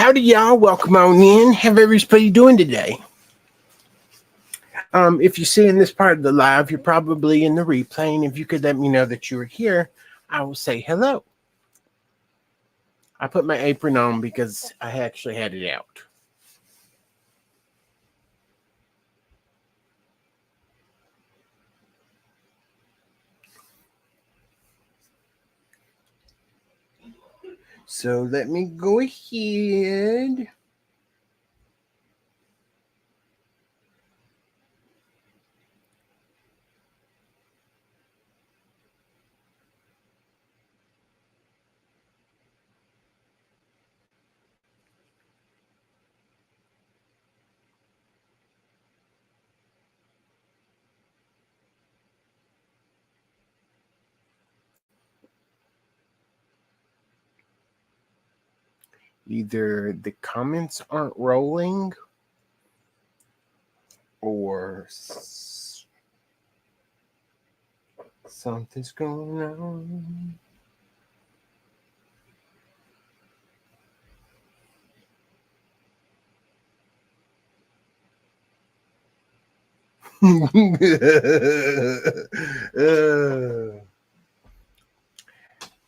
Howdy, y'all. Welcome on in. How everybody doing today? If you're seeing this part of the live, you're probably in the replay. And if you could let me know that you were here, I will say hello. I put my apron on because I actually had it out. So let me go ahead. Either the comments aren't rolling or something's going on.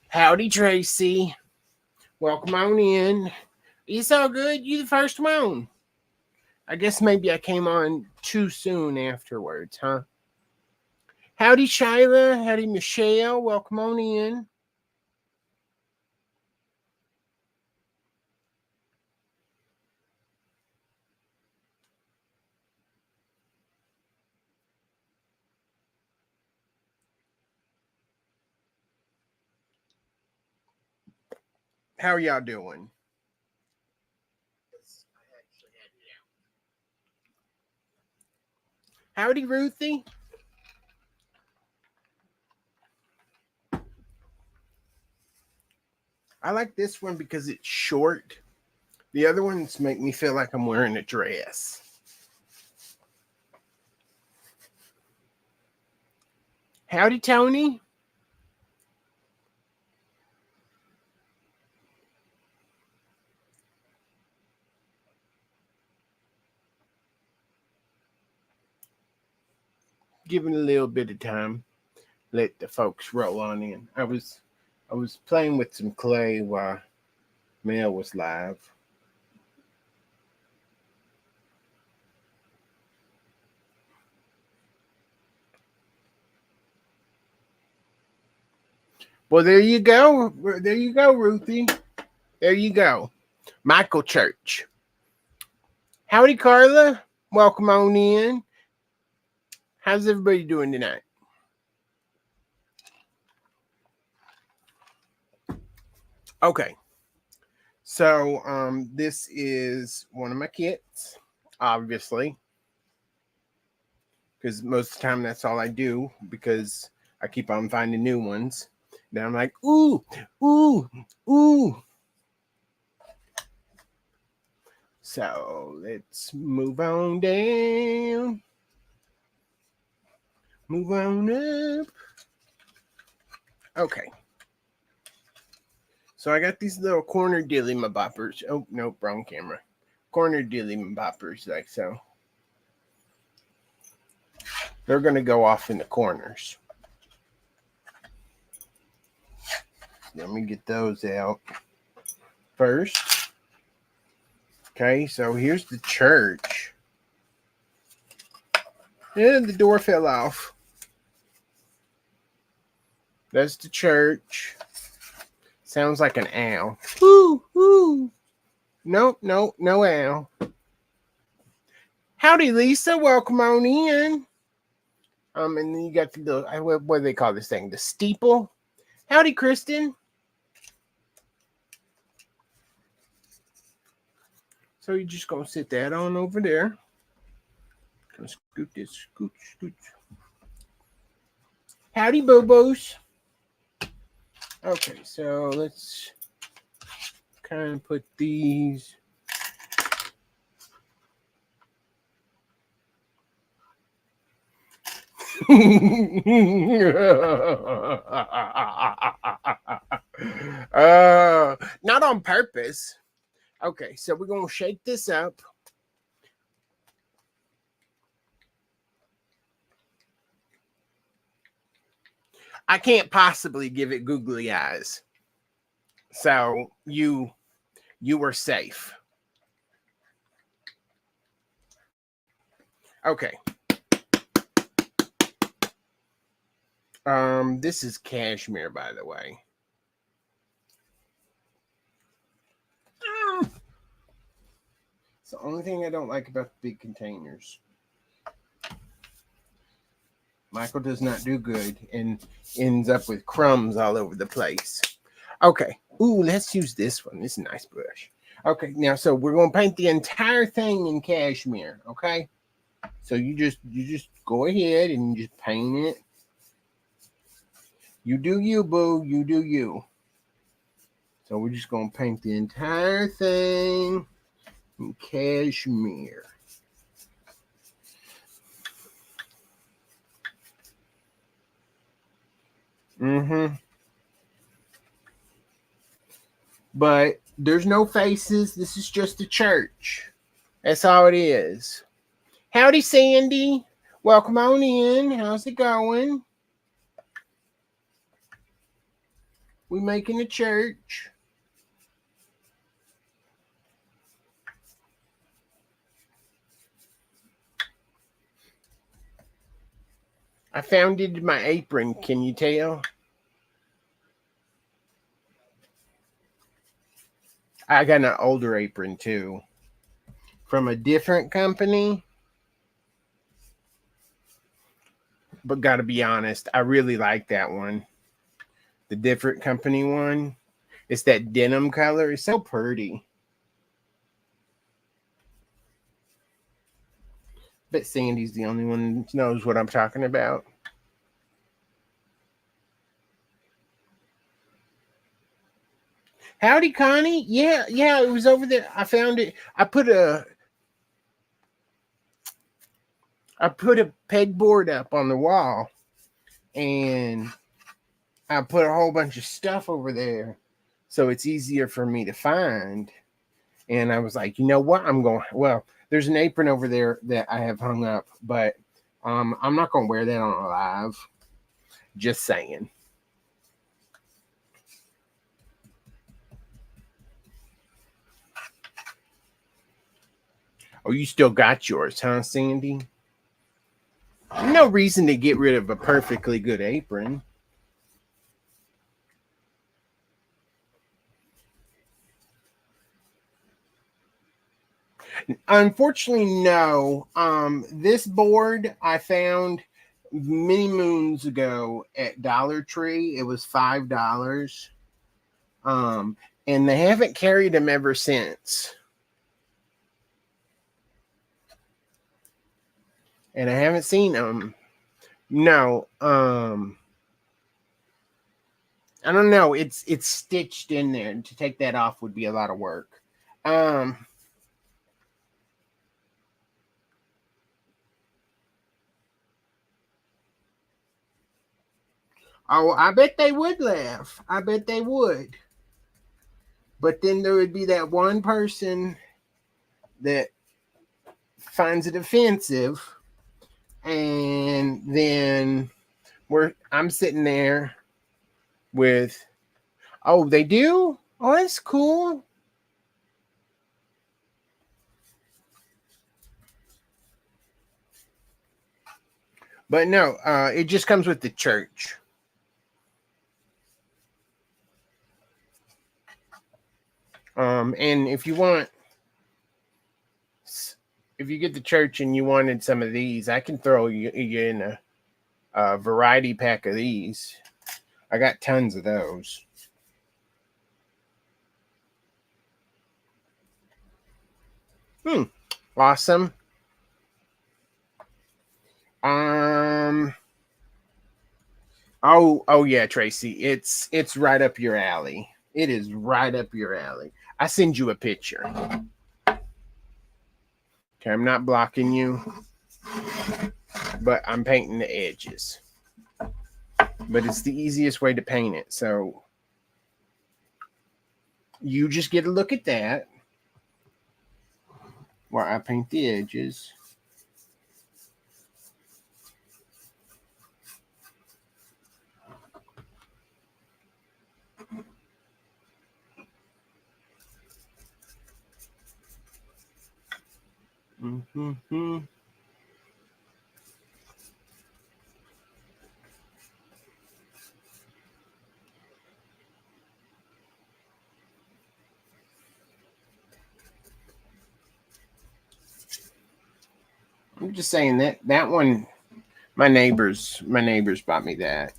Howdy, Tracy. Welcome on in. It's all good. You the first one. I guess maybe I came on too soon afterwards, huh? Howdy, Shyla. Howdy, Michelle. Welcome on in. How are y'all doing? Howdy, Ruthie. I like this one because it's short. The other ones make me feel like I'm wearing a dress. Howdy, Tony. Giving a little bit of time, let the folks roll on in. I was playing with some clay while Mel was live. Well, there you go. There you go, Ruthie. There you go. Michael Church. Howdy, Carla. Welcome on in. How's everybody doing tonight? Okay. So this is one of my kits, obviously. Because most of the time that's all I do, because I keep on finding new ones. Then I'm like, ooh, ooh, ooh. So let's move on down. Move on up. Okay. So I got these little corner dilly boppers. Oh, nope, wrong camera. Corner dilly boppers, like so. They're going to go off in the corners. Let me get those out first. Okay, so here's the church. And the door fell off. That's the church. Sounds like an owl. Woo, woo. Nope, no owl. Howdy, Lisa. Welcome on in. And then you got the what do they call this thing? The steeple. Howdy, Kristen. So you're just gonna sit that on over there. Gonna scoot this, scoot. Howdy, Bobos. Okay, so let's kind of put these. Not on purpose. Okay, so we're going to shake this up. I can't possibly give it googly eyes. So you were safe. Okay. This is cashmere, by the way. It's the only thing I don't like about the big containers. Michael does not do good and ends up with crumbs all over the place. Okay. Ooh, let's use this one. This is a nice brush. Okay, now so we're gonna paint the entire thing in cashmere. Okay. So you just go ahead and just paint it. You do you, boo. You do you. So we're just gonna paint the entire thing in cashmere. Mm-hmm. But there's no faces. This is just a church. That's all it is. Howdy, Sandy. Welcome on in. How's it going? We making a church. I found it in my apron. Can you tell? I got an older apron too. From a different company. But gotta be honest, I really like that one. The different company one. It's that denim color. It's so pretty. But Sandy's the only one who knows what I'm talking about. Howdy, Connie. Yeah, it was over there. I found it. I put a pegboard up on the wall, and I put a whole bunch of stuff over there, so it's easier for me to find. And I was like, you know what? Well, there's an apron over there that I have hung up, but I'm not gonna wear that on a live. Just saying. Oh, you still got yours, huh, Sandy? No reason to get rid of a perfectly good apron. Unfortunately, no. This board I found many moons ago at Dollar Tree. It was $5. And they haven't carried them ever since. And I haven't seen them. No. I don't know. It's stitched in there. And to take that off would be a lot of work. Oh, I bet they would laugh. I bet they would. But then there would be that one person that finds it offensive, and then I'm sitting there with, oh, they do? Oh, that's cool. But no, it just comes with the church. And if you get the church and you wanted some of these, I can throw you in a variety pack of these. I got tons of those. Awesome. Oh yeah, Tracy. It's right up your alley. It is right up your alley. I send you a picture. Okay, I'm not blocking you, but I'm painting the edges. But it's the easiest way to paint it. So you just get a look at that. while I paint the edges. Mm-hmm. I'm just saying that one. My neighbors bought me that,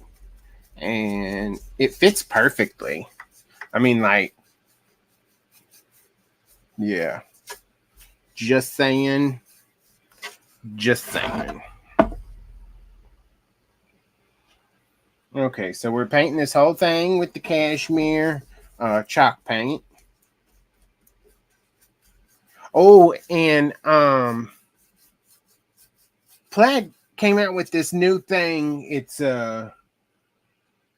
and it fits perfectly. I mean, like, yeah. Just saying. Just saying. Okay, so we're painting this whole thing with the cashmere chalk paint. Oh, and Plaid came out with this new thing. It's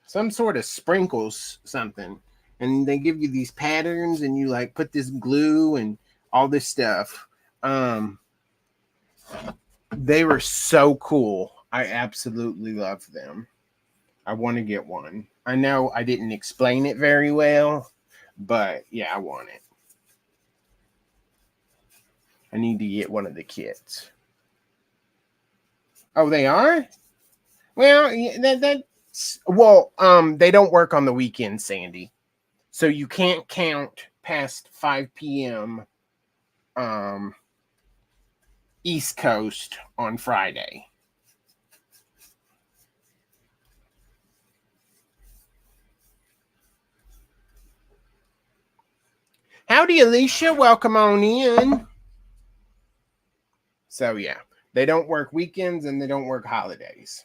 some sort of sprinkles something, and they give you these patterns, and you like put this glue and all this stuff. They were so cool. I absolutely love them. I want to get one. I know I didn't explain it very well, but yeah, I want it. I need to get one of the kits. Oh, they are? Well, that's well, they don't work on the weekend, Sandy. So you can't count past 5 p.m. um East Coast on Friday. Howdy, Alicia. Welcome on in. So yeah, they don't work weekends and they don't work holidays.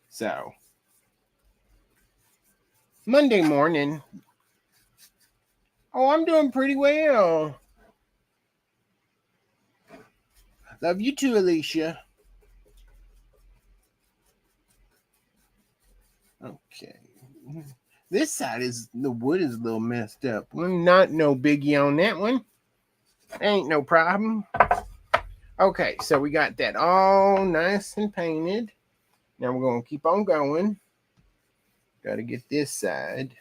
So Monday morning. Oh, I'm doing pretty well. Love you too, Alicia. Okay. This side is the wood is a little messed up. Well, not no biggie on that one. Ain't no problem. Okay, so we got that all nice and painted. Now we're gonna keep on going. Got to get this side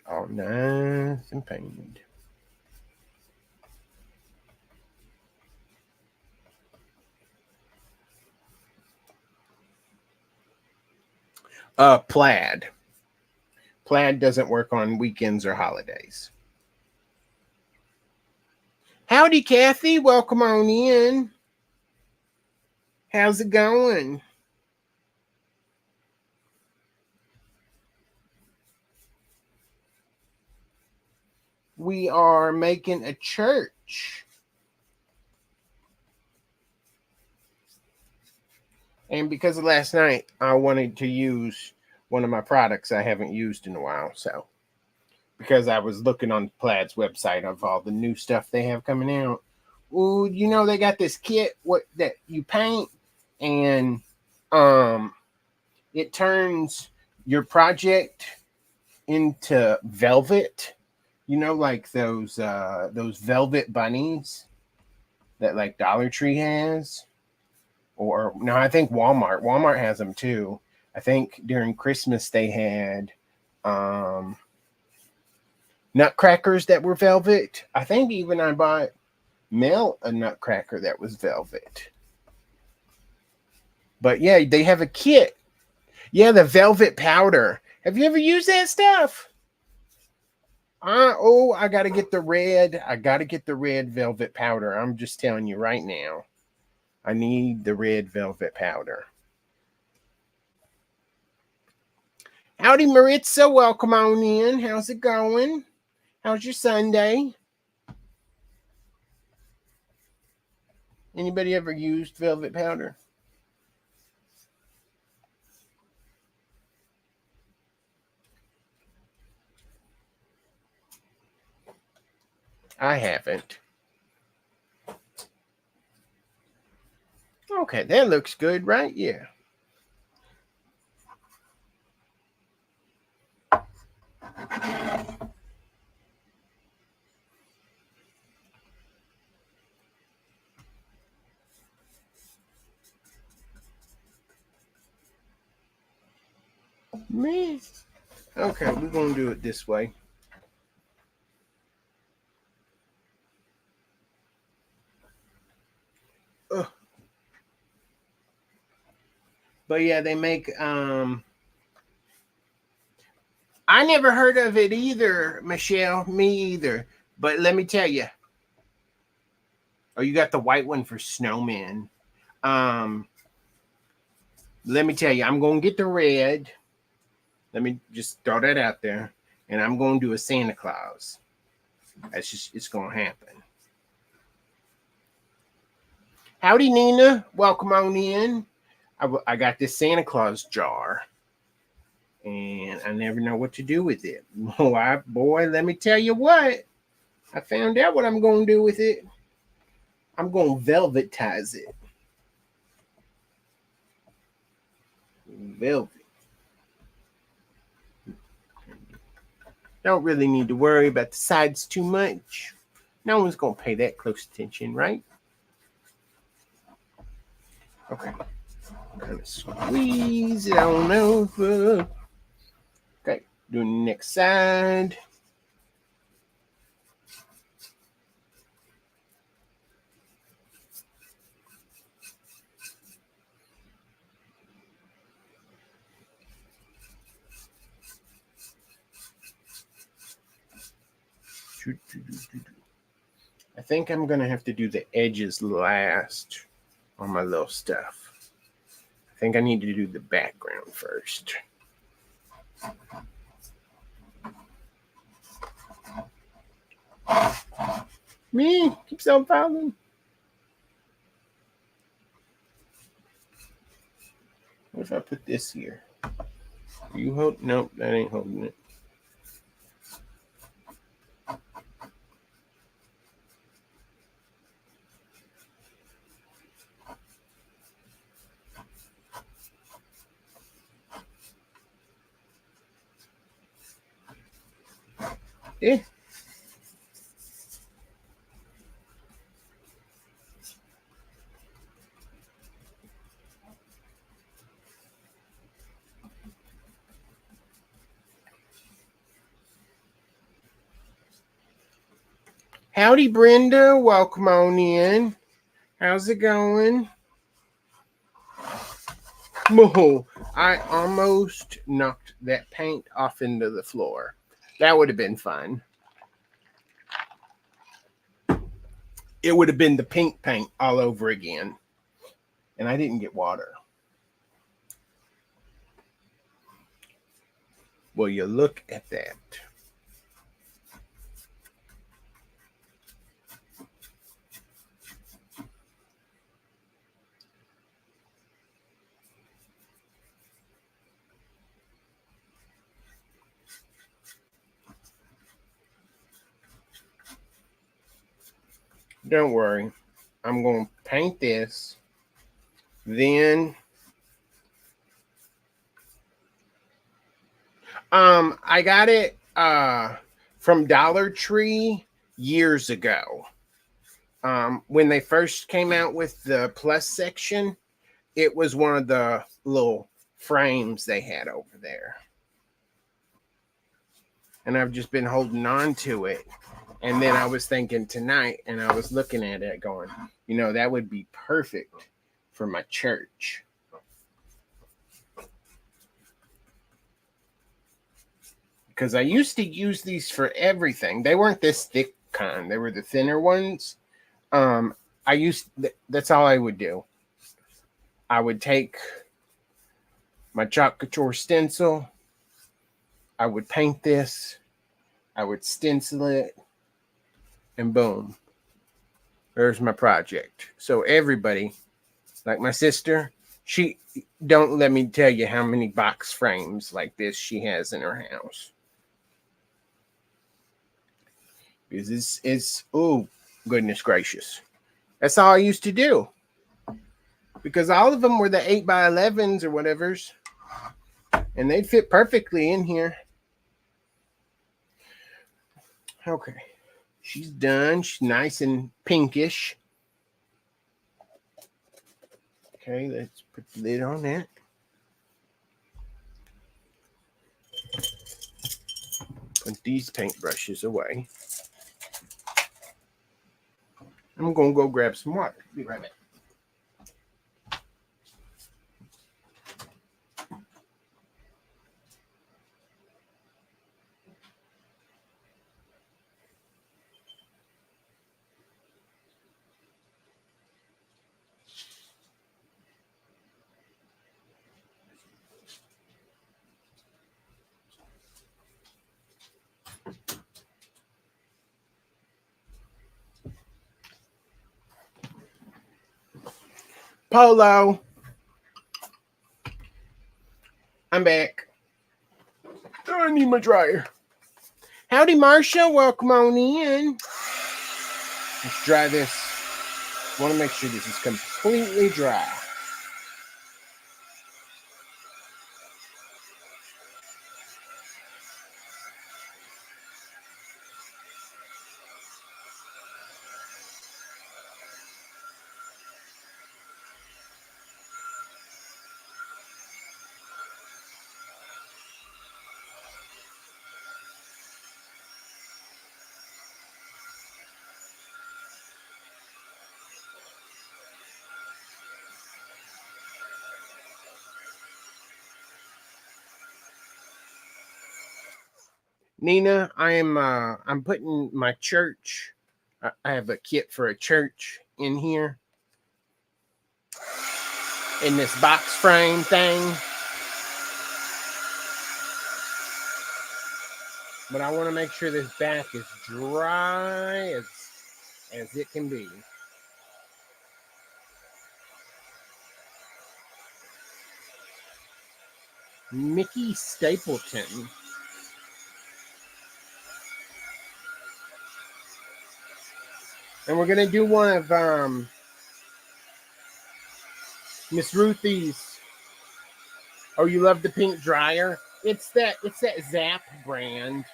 all nice and painted. Plaid. Plaid doesn't work on weekends or holidays. Howdy, Kathy. Welcome on in. How's it going? We are making a church. And because of last night, I wanted to use one of my products I haven't used in a while. So, because I was looking on Plaid's website of all the new stuff they have coming out. Ooh, you know they got this kit what that you paint and it turns your project into velvet. You know, like those velvet bunnies that like Dollar Tree has. Or no, I think Walmart. Walmart has them too. I think during Christmas they had nutcrackers that were velvet. I think even I bought Mel a nutcracker that was velvet. But yeah, they have a kit. Yeah, the velvet powder. Have you ever used that stuff? I gotta get the red. I gotta get the red velvet powder. I'm just telling you right now. I need the red velvet powder. Howdy, Maritza. Welcome on in. How's it going? How's your Sunday? Anybody ever used velvet powder? I haven't. Okay, that looks good, right? Yeah. Me. Okay, we're gonna do it this way. Ugh. But yeah, they make I never heard of it either, Michelle. Me either. But let me tell you. Oh, you got the white one for snowmen. Um, let me tell you, I'm gonna get the red. Let me just throw that out there. And I'm gonna do a Santa Claus. That's just it's gonna happen. Howdy, Nina. Welcome on in. I got this Santa Claus jar. And I never know what to do with it. Boy, let me tell you what. I found out what I'm gonna do with it. I'm gonna velvetize it. Velvet. Don't really need to worry about the sides too much. No one's gonna pay that close attention, right? Okay. Kind of squeeze it on over. Okay, doing the next side. I think I'm gonna have to do the edges last on my little stuff. I think I need to do the background first. Me, keeps on falling. What if I put this here? You hold? Nope, that ain't holding it. Yeah. Howdy, Brenda. Welcome on in. How's it going? Whoa, I almost knocked that paint off into the floor. That would have been fun. It would have been the pink paint all over again. And I didn't get water. Well, you look at that. Don't worry. I'm going to paint this. Then I got it from Dollar Tree years ago. When they first came out with the plus section, it was one of the little frames they had over there. And I've just been holding on to it. And then I was thinking tonight, and I was looking at it going, you know, that would be perfect for my church. Because I used to use these for everything. They weren't this thick kind, they were the thinner ones. That's all I would do. I would take my chalk couture stencil, I would paint this, I would stencil it, and boom, there's my project. So everybody, like my sister, she don't let me tell you how many box frames like this she has in her house. Because it's oh goodness gracious. That's all I used to do. Because all of them were the 8x11s or whatever's. And they'd fit perfectly in here. Okay. She's done. She's nice and pinkish. Okay, let's put the lid on that. these paintbrushes away. I'm going to go grab some water. Be right back. Polo. I'm back. Oh, I need my dryer. Howdy, Marsha. Welcome on in. Let's dry this. I want to make sure this is completely dry. Nina, I'm putting my church. I have a kit for a church in here. In this box frame thing. But I want to make sure this back is dry as it can be. Mickey Stapleton. And we're going to do one of Miss Ruthie's. Oh, you love the pink dryer? It's that Zap brand.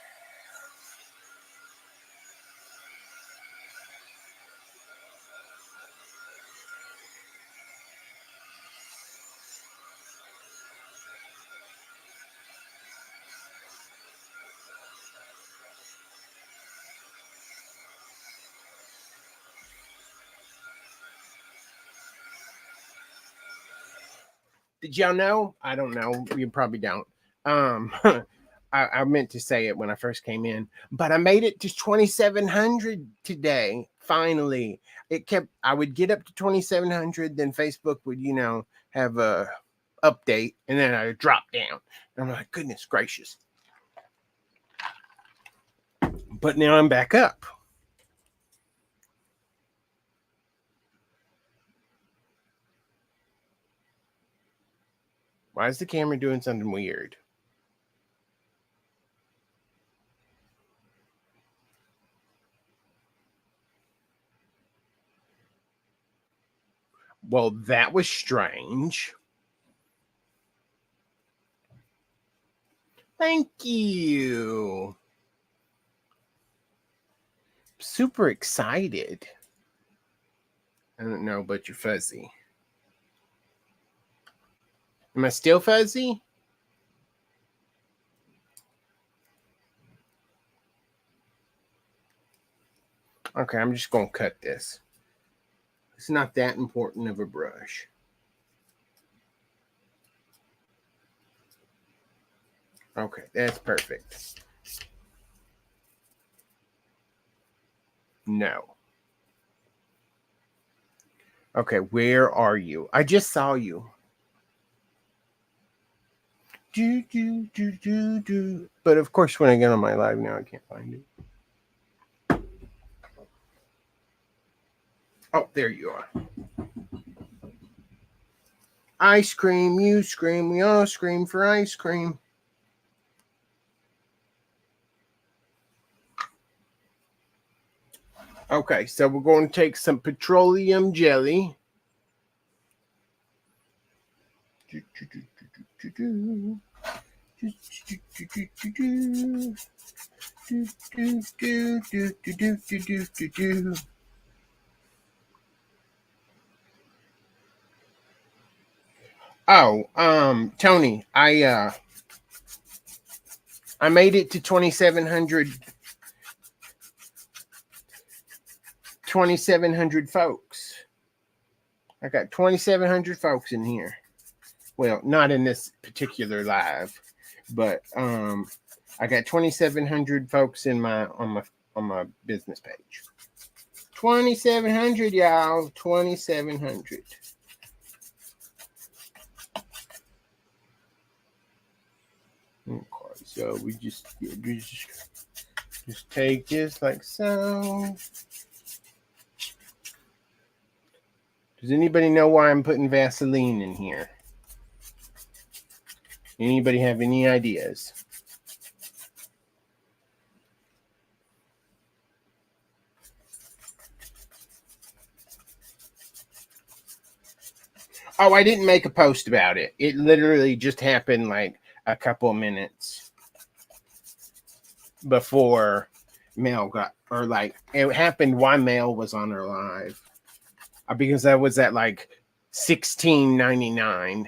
Did y'all know? I don't know. You probably don't. I meant to say it when I first came in, but I made it to 2,700 today. Finally, I would get up to 2,700, then Facebook would, have a update, and then I would drop down. And I'm like, goodness gracious. But now I'm back up. Why is the camera doing something weird? Well, that was strange. Thank you. Super excited. I don't know, but you're fuzzy. Am I still fuzzy? Okay, I'm just going to cut this. It's not that important of a brush. Okay, that's perfect. No. Okay, where are you? I just saw you. Do. But of course, when I get on my live now, I can't find it. Oh, there you are. Ice cream, you scream, we all scream for ice cream. Okay, so we're going to take some petroleum jelly. Oh, Tony, I I made it to 2,700 folks. I got 2,700 folks in here. Well, not in this particular live, but I got 2,700 folks in on my business page. 2,700, y'all. 2,700. Okay, so we just take this like so. Does anybody know why I'm putting Vaseline in here? Anybody have any ideas? Oh, I didn't make a post about it. It literally just happened like a couple of minutes before Mel got, or like it happened while Mel was on her live. Because I was at like $16.99.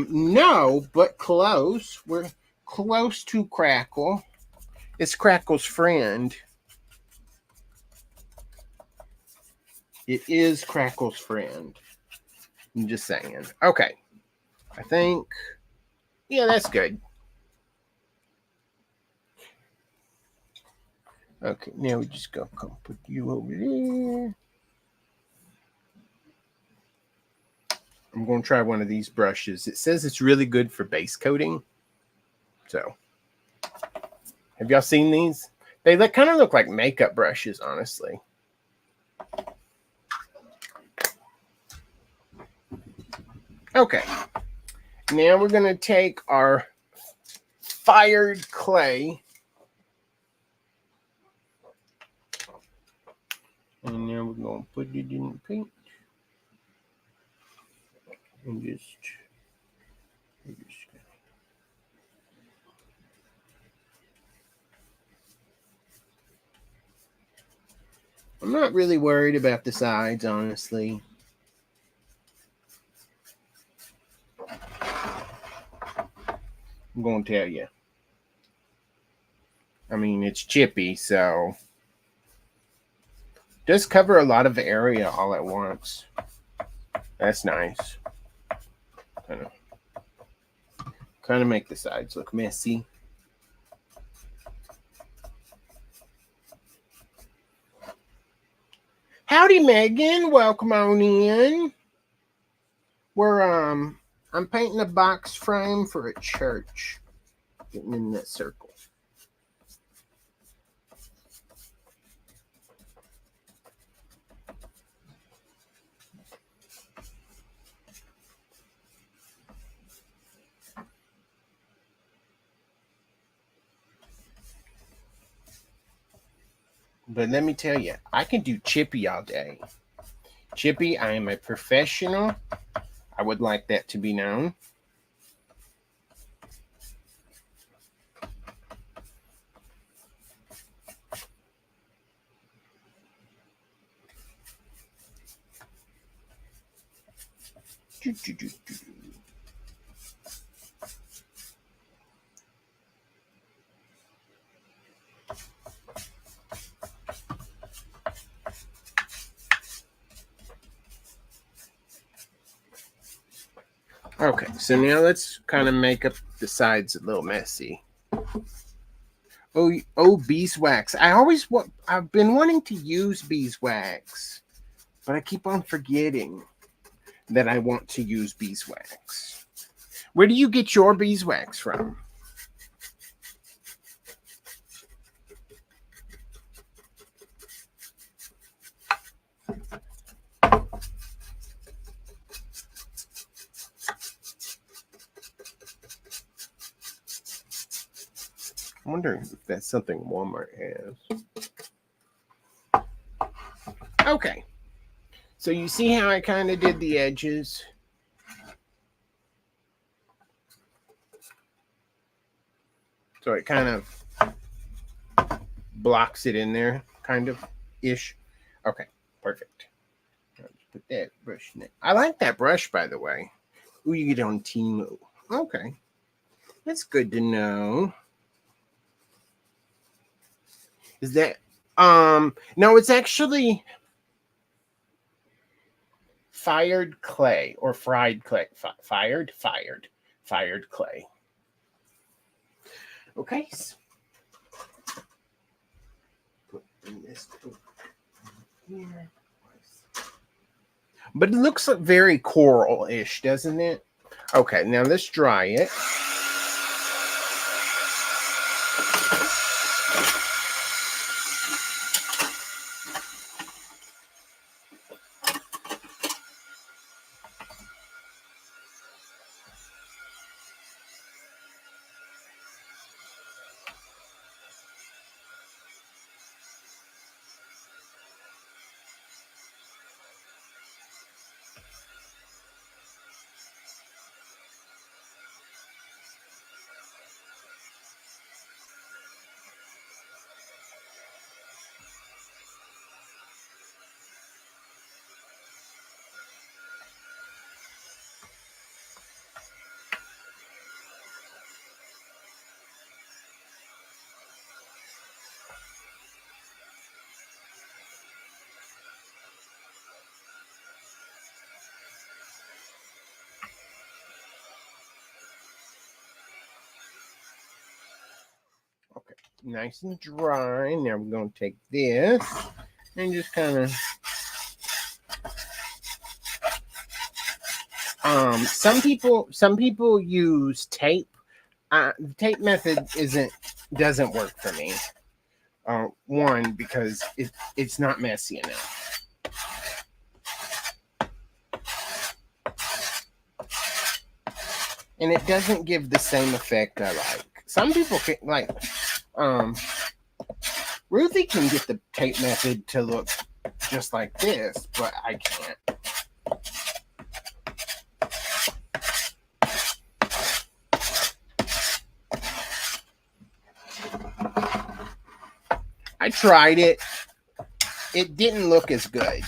No, but close. We're close to Crackle. It's Crackle's friend. It is Crackle's friend. I'm just saying. Okay. I think, yeah, that's good. Okay, now we just go come put you over there. I'm going to try one of these brushes. It says it's really good for base coating. So, have y'all seen these? They kind of look like makeup brushes, honestly. Okay. Now we're going to take our fired clay. And now we're going to put it in the paint. And just I'm not really worried about the sides, honestly. I'm going to tell you. I mean, it's chippy, so it does cover a lot of area all at once. That's nice. Kind of make the sides look messy. Howdy, Megan. Welcome on in. We're I'm painting a box frame for a church. Getting in that circle. But let me tell you, I can do chippy all day. Chippy, I am a professional. I would like that to be known. Okay, so now let's kind of make up the sides a little messy. Oh, beeswax. I've been wanting to use beeswax, but I keep on forgetting that I want to use beeswax. Where do you get your beeswax from? I wonder if that's something Walmart has. Okay. So you see how I kind of did the edges? So it kind of blocks it in there, kind of ish. Okay, perfect. I'll just put that brush in there. I like that brush, by the way. Ooh, you get it on Temu. Okay. That's good to know. Is that no, it's actually fired clay or fried clay. Fired clay. Okay. Put in this here. But it looks like very coral-ish, doesn't it? Okay, now let's dry it. Okay, nice and dry. Now we're going to take this and just kind of some people use tape. The tape method doesn't work for me. One, because it's not messy enough. And it doesn't give the same effect I like. Some people can, like Ruthie can get the tape method to look just like this, but I can't. I tried it. It didn't look as good.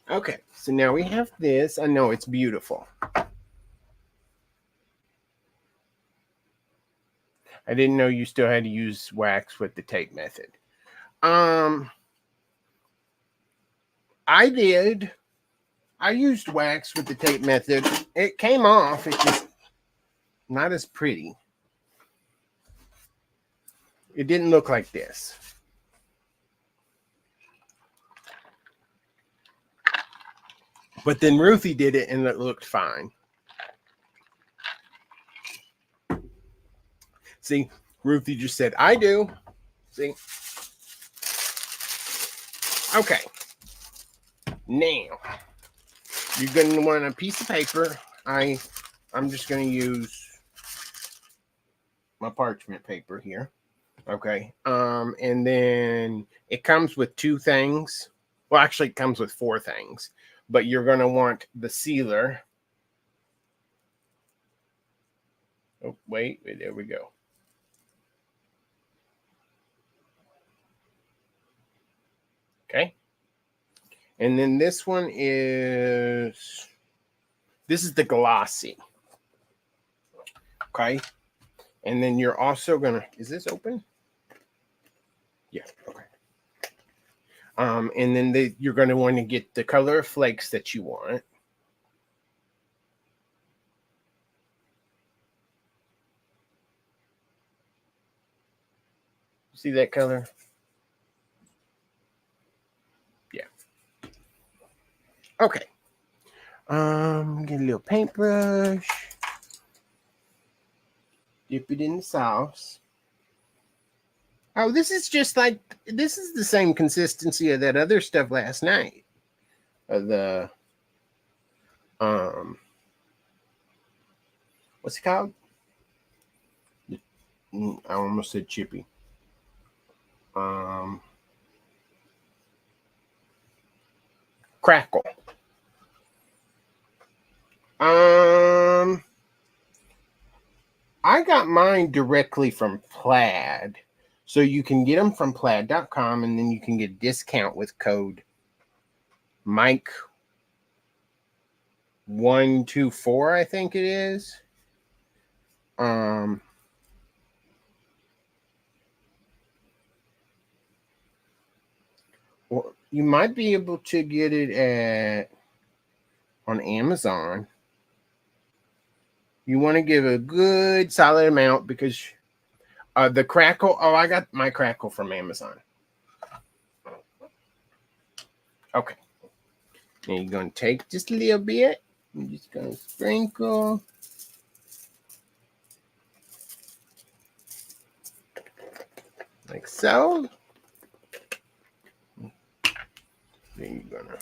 Okay, so now we have this. I know it's beautiful. I didn't know you still had to use wax with the tape method. I did. I used wax with the tape method. It came off. It's just not as pretty. It didn't look like this. But then Ruthie did it and it looked fine. See, Ruthie just said, I do. See? Okay. Now, you're going to want a piece of paper. I'm just going to use my parchment paper here. Okay. And then it comes with 2 things. Well, actually, it comes with 4 things. But you're going to want the sealer. Oh, wait, there we go. Okay. And then this one is the glossy. Okay. And then you're also going to, is this open? Yeah. Okay. And then you're going to want to get the color of flakes that you want. See that color? Yeah. Okay. Get a little paintbrush. Dip it in the sauce. Oh, this is the same consistency of that other stuff last night. of the what's it called? I almost said chippy. Crackle. I got mine directly from Plaid. So you can get them from plaid.com, and then you can get a discount with code Mike124, I think it is. Well, you might be able to get it on Amazon. You want to give a good solid amount because the crackle. Oh, I got my crackle from Amazon. Okay. Now you're going to take just a little bit. I'm just going to sprinkle. Like so. Then you're going to.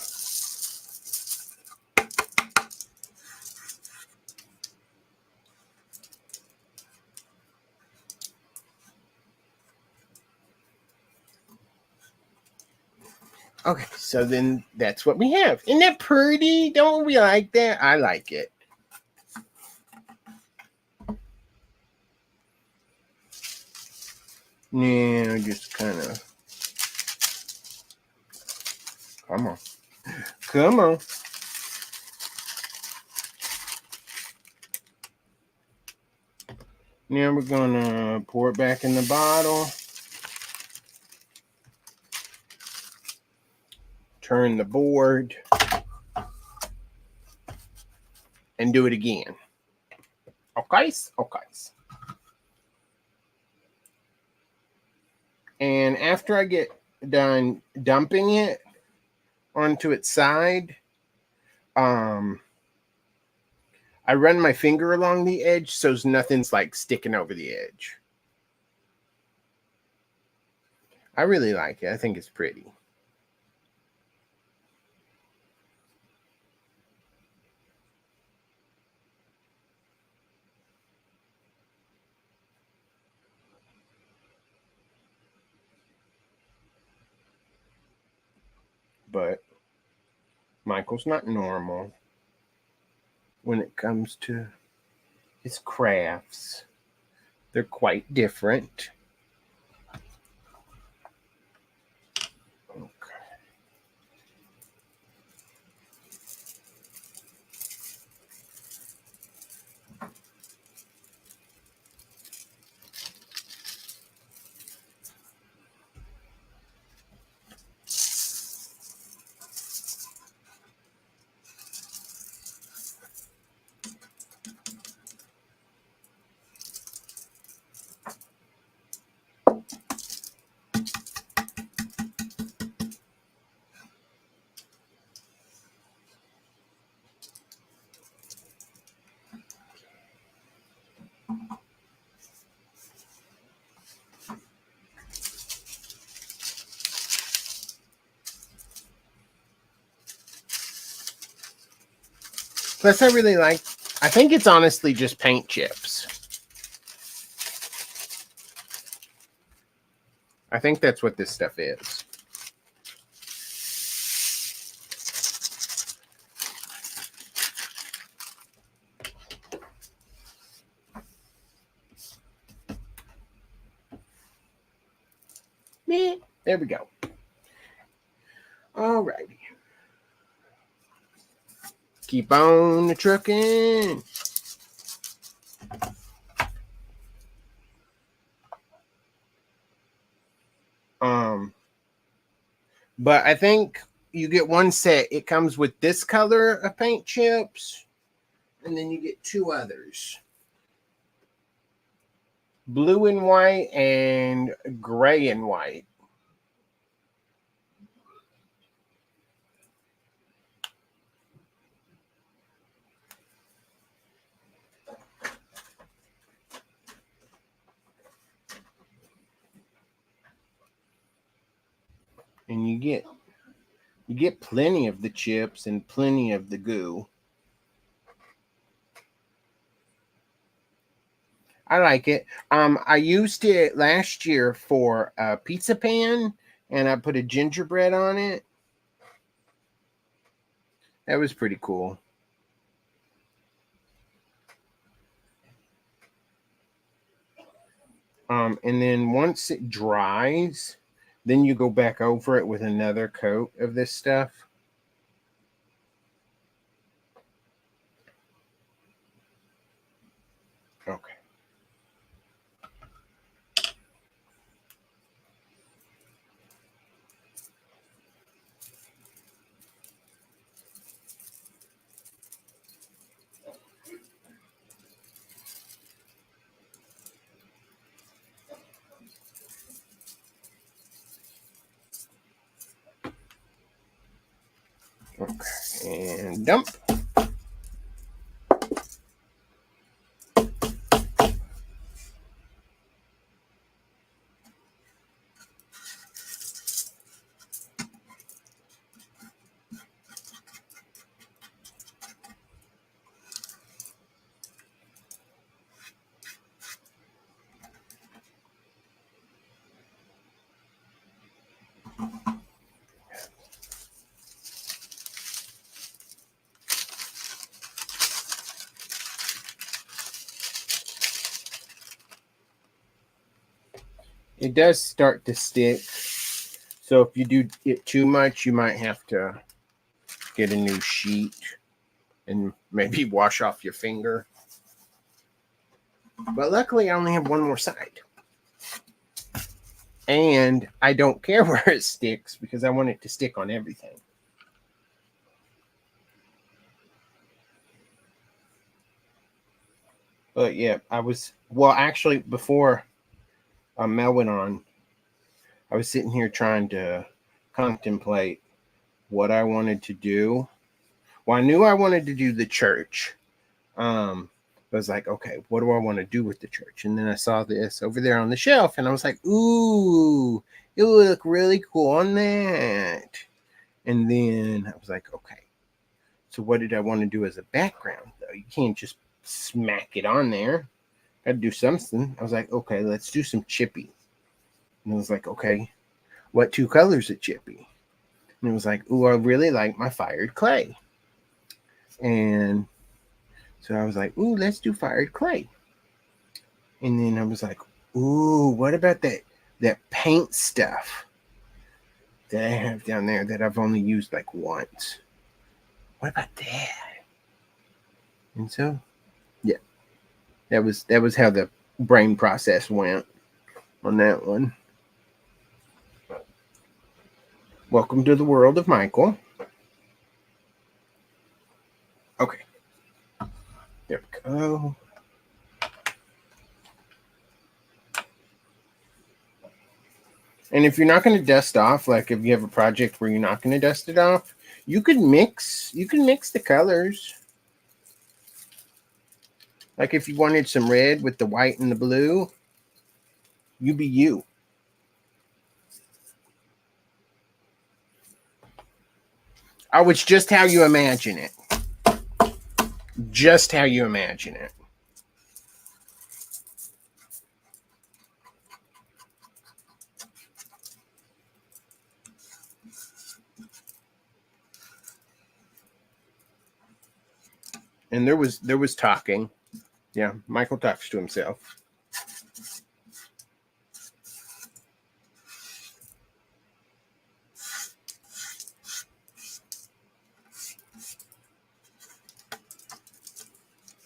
Okay, so then that's what we have. Isn't that pretty? Don't we like that? I like it. Now just kind of. Come on. Come on. Now we're going to pour it back in the bottle. Turn the board. And do it again. Okay? Okay. And after I get done dumping it onto its side, I run my finger along the edge so nothing's like sticking over the edge. I really like it. I think it's pretty. But Michael's not normal when it comes to his crafts. They're quite different. Plus, I think it's honestly just paint chips. I think that's what this stuff is. There we go. All righty. Keep on trucking. But I think you get one set. It comes with this color of paint chips, and then you get two others. Blue and white and gray and white. And you get You get plenty of the chips and plenty of the goo. I like it. I used it last year for a pizza pan, and I put a gingerbread on it. That was pretty cool. And then once it dries, then you go back over it with another coat of this stuff. Okay. Okay, and dump. It does start to stick. So if you do it too much, you might have to get a new sheet and maybe wash off your finger. But luckily, I only have one more side. And I don't care where it sticks because I want it to stick on everything. But yeah, actually, before Mel went on, I was sitting here trying to contemplate what I wanted to do. Well, I knew I wanted to do the church. I was like, okay, what do I want to do with the church? And then I saw this over there on the shelf, and I was like, ooh, it would look really cool on that. And then I was like, okay, so what did I want to do as a background, though? You can't just smack it on there. Got to do something. I was like, okay, let's do some chippy. And I was like, okay, what two colors of chippy? And it was like, ooh, I really like my fired clay. And so I was like, ooh, let's do fired clay. And then I was like, ooh, what about that paint stuff that I have down there that I've only used like once? What about that? And so, yeah, that was how the brain process went on that one. Welcome to the world of Michael. Okay. There we go. And if you're not going to dust off, like if you have a project where you're not going to dust it off, you can mix the colors. Like if you wanted some red with the white and the blue, you be you. Oh, it's just how you imagine it. Just how you imagine it. And there was talking. Yeah, Michael talks to himself.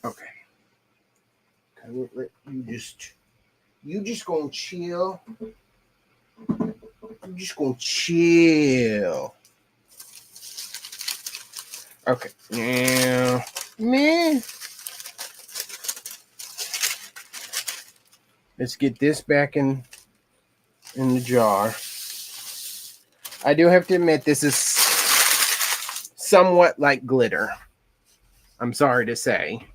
Okay. You just gonna chill. You just gonna chill. Okay. Now, man. Let's get this back in the jar. I do have to admit this is somewhat like glitter. I'm sorry to say.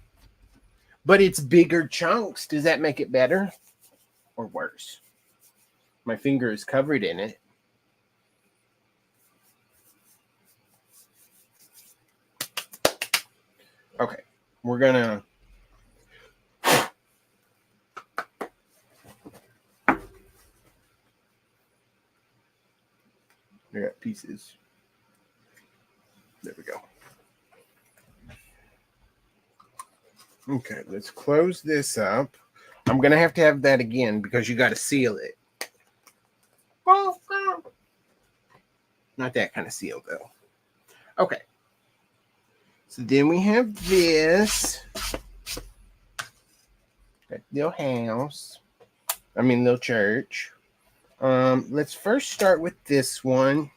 But it's bigger chunks. Does that make it better or worse? My finger is covered in it. Okay, we're gonna. I got pieces. There we go. Okay, let's close this up. I'm gonna have to have that again because you got to seal it. Not that kind of seal though. Okay. So then we have this. That little house. I mean little church. Let's first start with this one.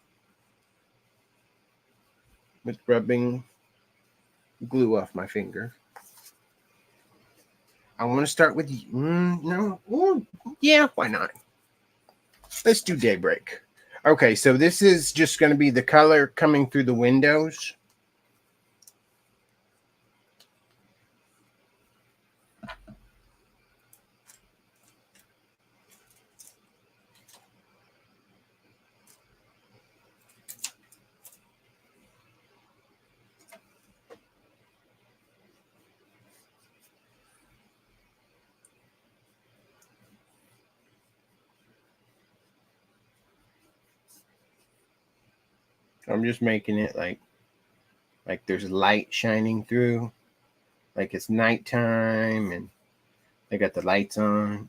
With rubbing glue off my finger. I want to start with no. Ooh, yeah, why not? Let's do daybreak. Okay, so this is just going to be the color coming through the windows. I'm just making it like there's light shining through, like it's nighttime and they got the lights on.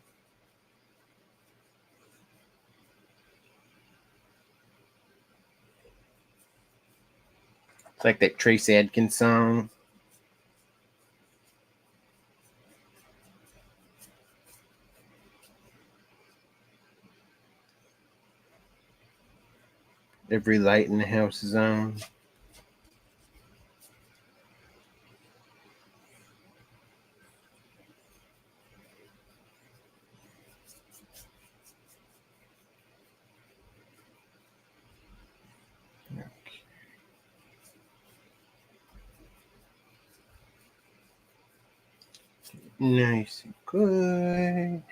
It's like that Trace Adkins song. Every light in the house is on. Nice and good.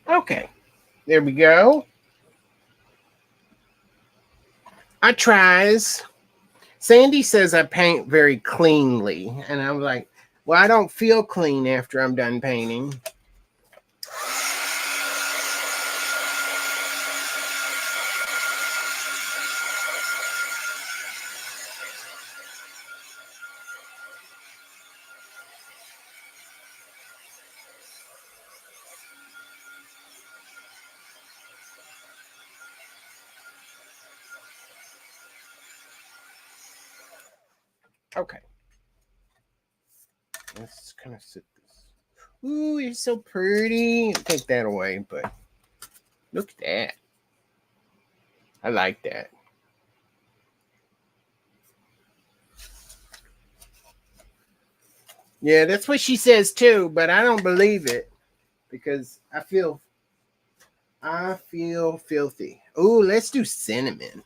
Okay, there we go. I tries. Sandy says I paint very cleanly, and I'm like, well, I don't feel clean after I'm done painting. Okay. Let's kind of sit this. Ooh, you're so pretty. Take that away, but look at that. I like that. Yeah, that's what she says too, but I don't believe it because I feel filthy. Ooh, let's do cinnamon.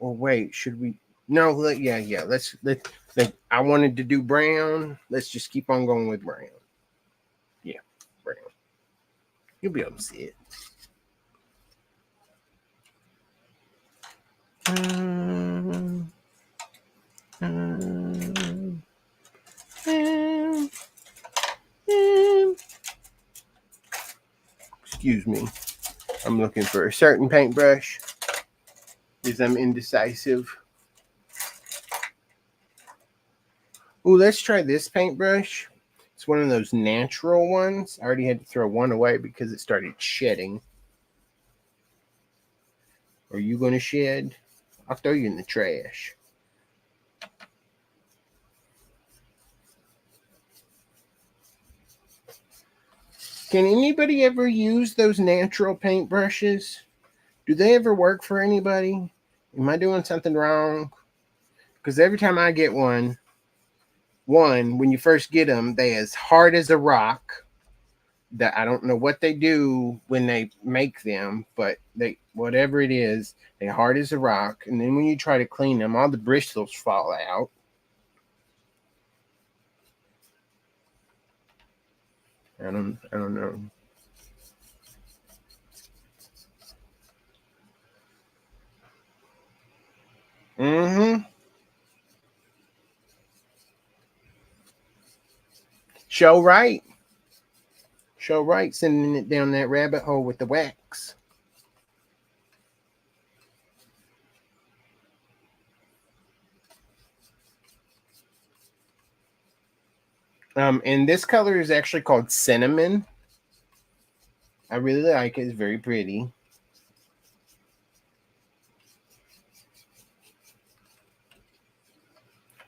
Or wait, should we? No, yeah. Let. I wanted to do brown. Let's just keep on going with brown. Yeah, brown. You'll be able to see it. Excuse me. I'm looking for a certain paintbrush because I'm indecisive. Ooh, let's try this paintbrush. It's one of those natural ones. I already had to throw one away because it started shedding. Are you going to shed? I'll throw you in the trash. Can anybody ever use those natural paintbrushes? Do they ever work for anybody? Am I doing something wrong? Because every time I get one, when you first get them, they as hard as a rock. that I don't know what they do when they make them, but they whatever it is, they're hard as a rock. And then when you try to clean them, all the bristles fall out. I don't know. Mm-hmm. Show right. Show right, sending it down that rabbit hole with the wax. And this color is actually called cinnamon. I really like it. It's very pretty.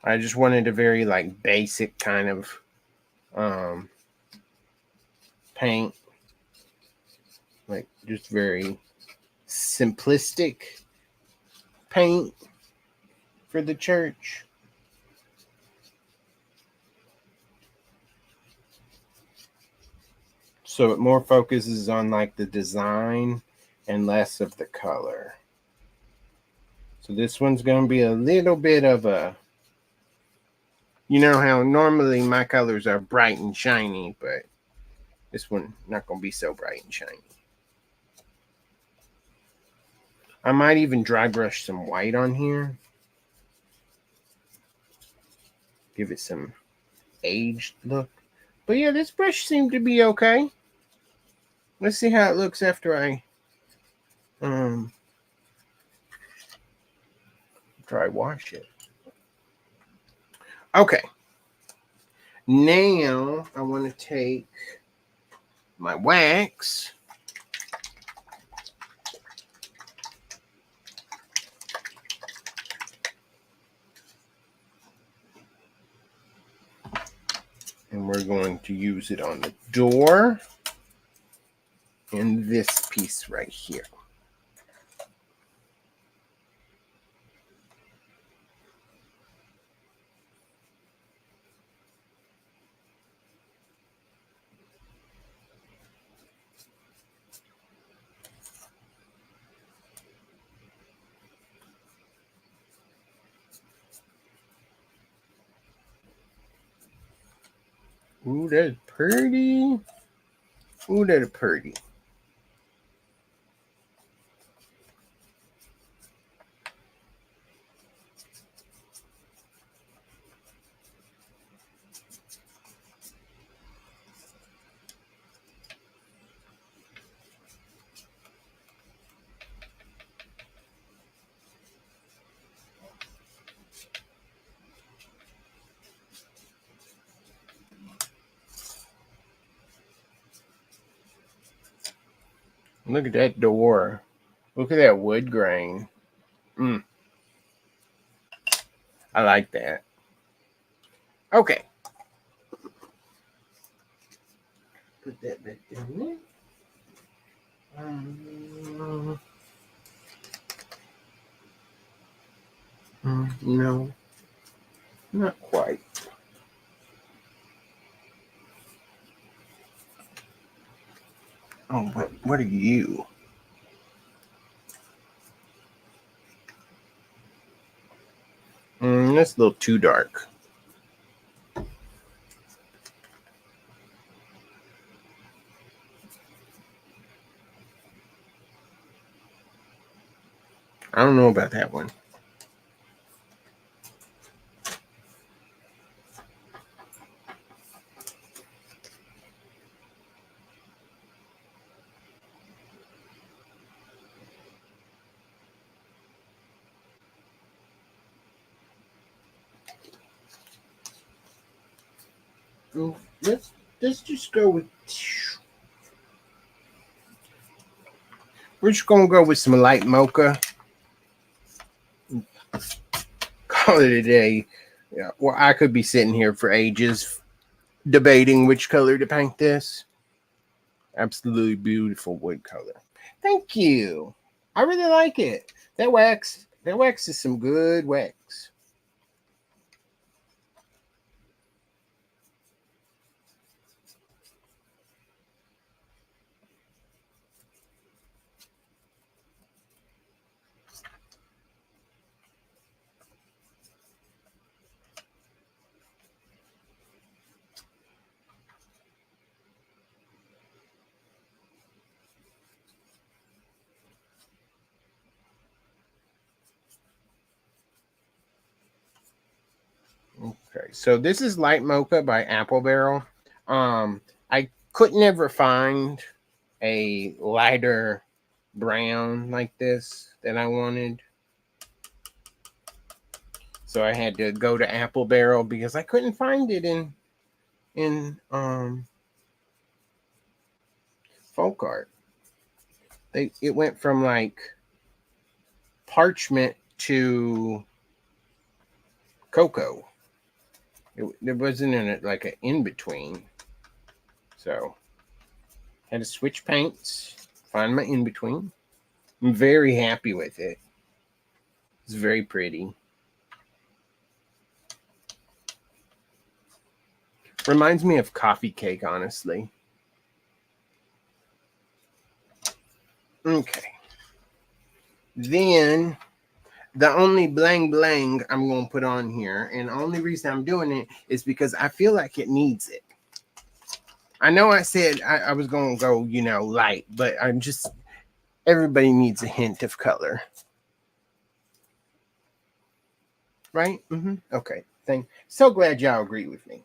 I just wanted a very like basic kind of um paint, like just very simplistic paint for the church. So it more focuses on like the design and less of the color. So this one's going to be a little bit of a, you know how normally my colors are bright and shiny, but this one not going to be so bright and shiny. I might even dry brush some white on here. Give it some aged look. But yeah, this brush seemed to be okay. Let's see how it looks after I dry wash it. Okay. Now I want to take my wax. And we're going to use it on the door and this piece right here. Ooh, that's pretty. Ooh, that's pretty. Look at that door. Look at that wood grain. I like that. Okay. Put that back down there. No, not quite. Oh, what are you? That's a little too dark. I don't know about that one. Let's just go with. We're just gonna go with some light mocha. Call it a day. Yeah. Well, I could be sitting here for ages debating which color to paint this. Absolutely beautiful wood color. Thank you. I really like it. That wax is some good wax. so this is Light Mocha by Apple Barrel. I couldn't ever find a lighter brown like this that I wanted. So I had to go to Apple Barrel because I couldn't find it in folk art. It went from like parchment to cocoa. There wasn't like an in between. So had to switch paints, find my in between. I'm very happy with it. It's very pretty. Reminds me of coffee cake, honestly. Okay. Then the only blang blang I'm going to put on here, and the only reason I'm doing it is because I feel like it needs it. I know I said I was going to go, light, but everybody needs a hint of color. Right? Mm-hmm. Okay. So glad y'all agree with me.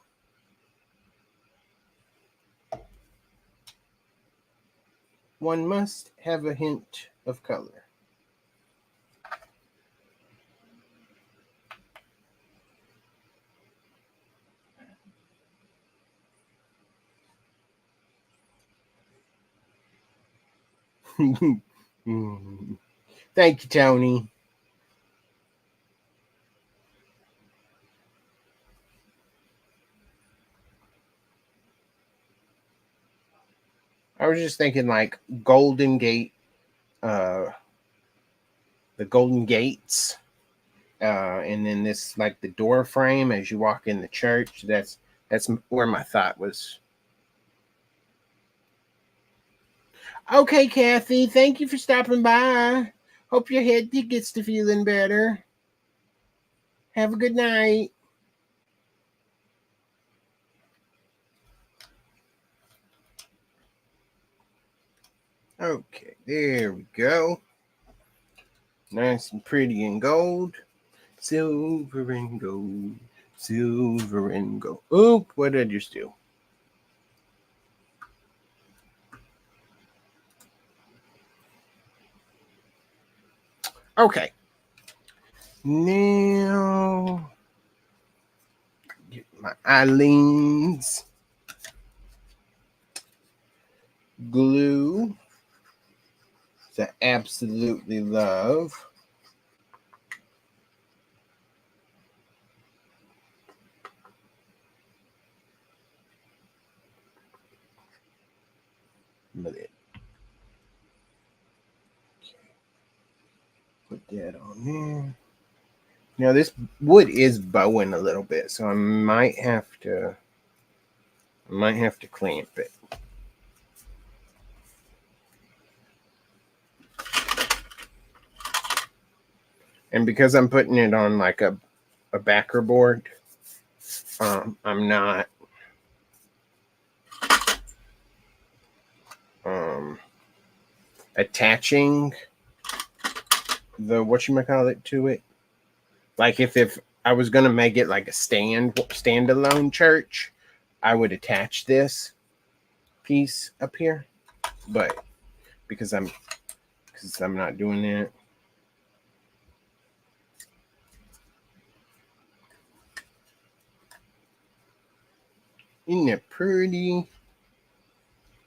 One must have a hint of color. Thank you, Tony. I was just thinking like Golden Gate, the Golden Gates, and then this like the door frame as you walk in the church. That's where my thought was. Okay, Kathy, thank you for stopping by. Hope your head gets to feeling better. Have a good night. Okay, there we go. Nice and pretty in gold. Silver and gold. Silver and gold. Oop, what did I just do? Okay. Now, get my Eileen's glue that I absolutely love. Okay. Put that on there. Now this wood is bowing a little bit, so I might have to clamp it. And because I'm putting it on like a backer board, I'm not attaching the whatchamacallit to it. Like if I was gonna make it like a standalone church, I would attach this piece up here. But because I'm not doing that. Isn't it pretty?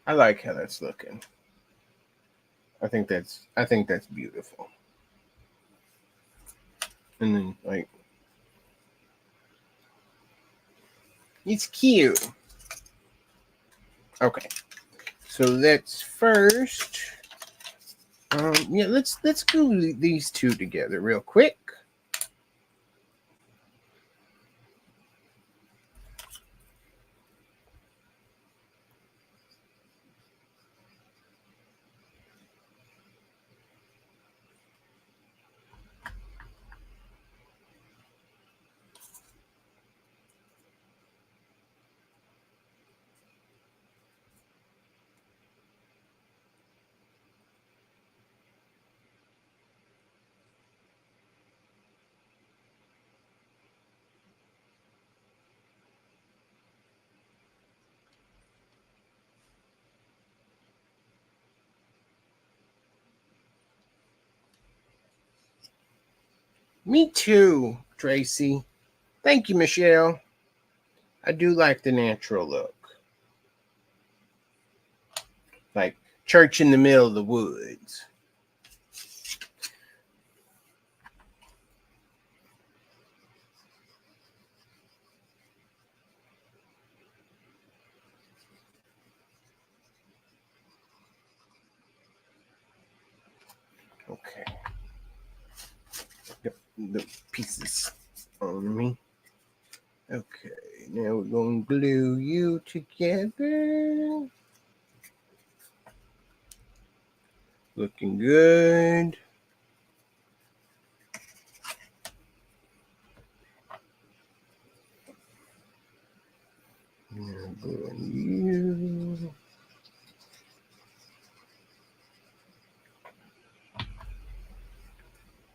I like how that's looking. I think that's beautiful. And then like it's cute. Okay. So let's first let's glue these two together real quick. Me too, Tracy. Thank you, Michelle. I do like the natural look. Like church in the middle of the woods. Okay. The pieces on me. Okay, now we're going to glue you together. Looking good. Now gluing you.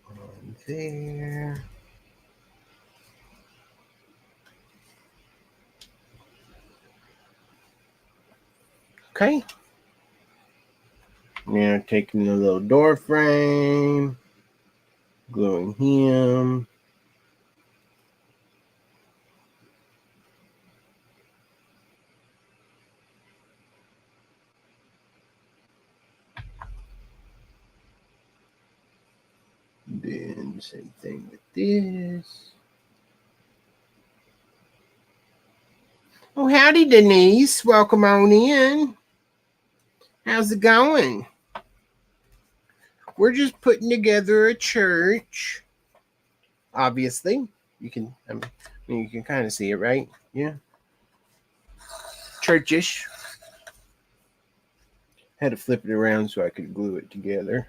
On there. Okay. Now taking the little door frame, gluing him. Then same thing with this. Oh, howdy, Denise. Welcome on in. How's it going? We're just putting together a church. Obviously, you can. I mean, you can kind of see it, right? Yeah. Churchish. Had to flip it around so I could glue it together.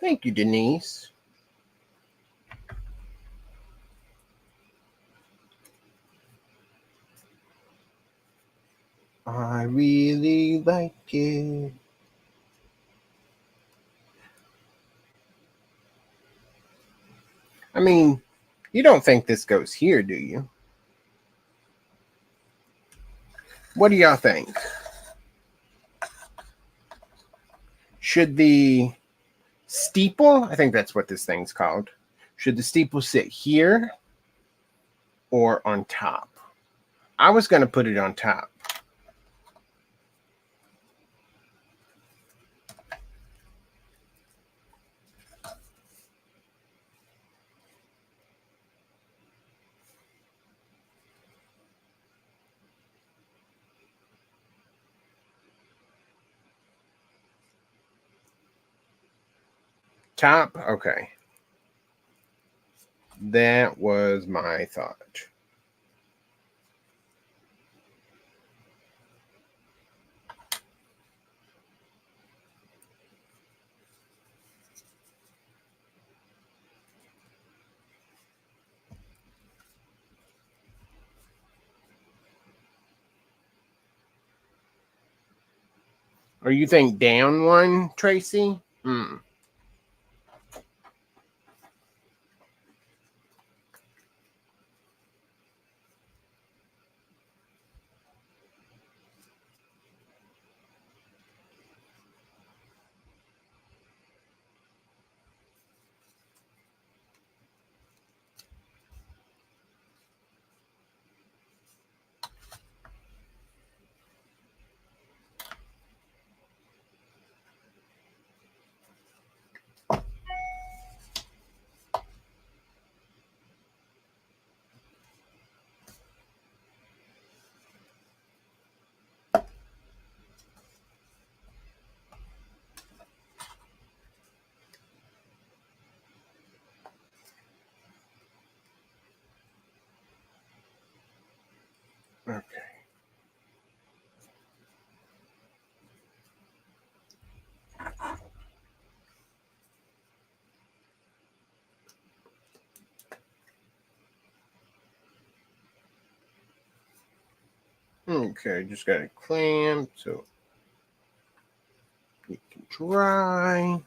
Thank you, Denise. I really like it. I mean, you don't think this goes here, do you? What do y'all think? Should the steeple, I think that's what this thing's called, should the steeple sit here or on top? I was going to put it on top. Top? Okay. That was my thought. Or you think down one, Tracy? Okay. Okay, just got it clamped so it can dry.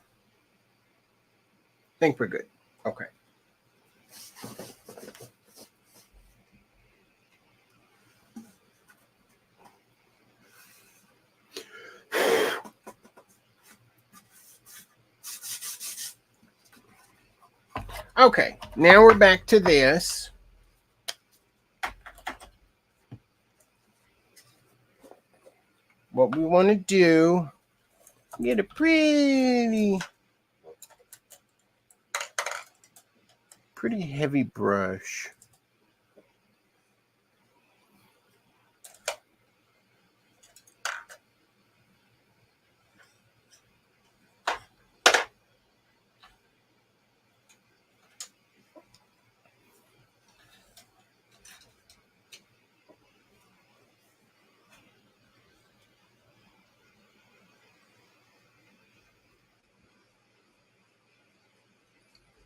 think we're good. Okay. Okay, now we're back to this. What we want to do, get a pretty heavy brush.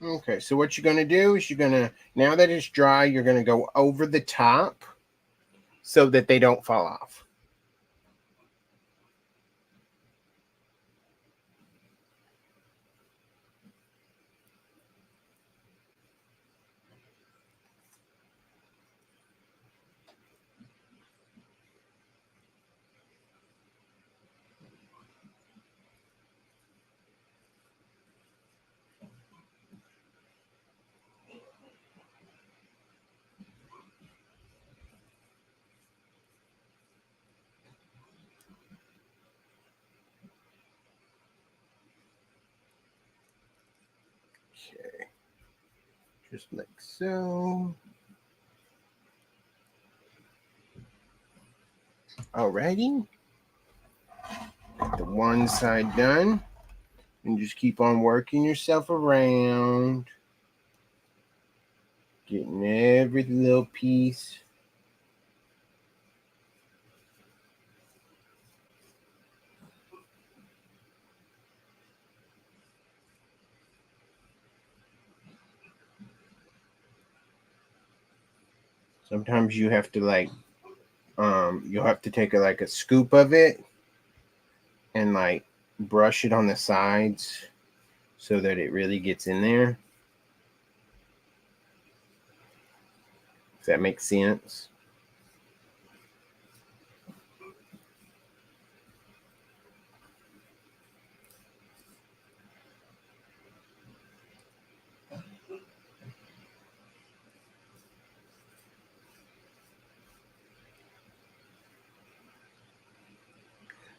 Okay, so what you're going to do is you're going to, now that it's dry, you're going to go over the top so that they don't fall off. Okay, just like so. Alrighty, the one side done, and just keep on working yourself around, getting every little piece. Sometimes you have to like, you'll have to take like a scoop of it and like brush it on the sides so that it really gets in there. Does that make sense?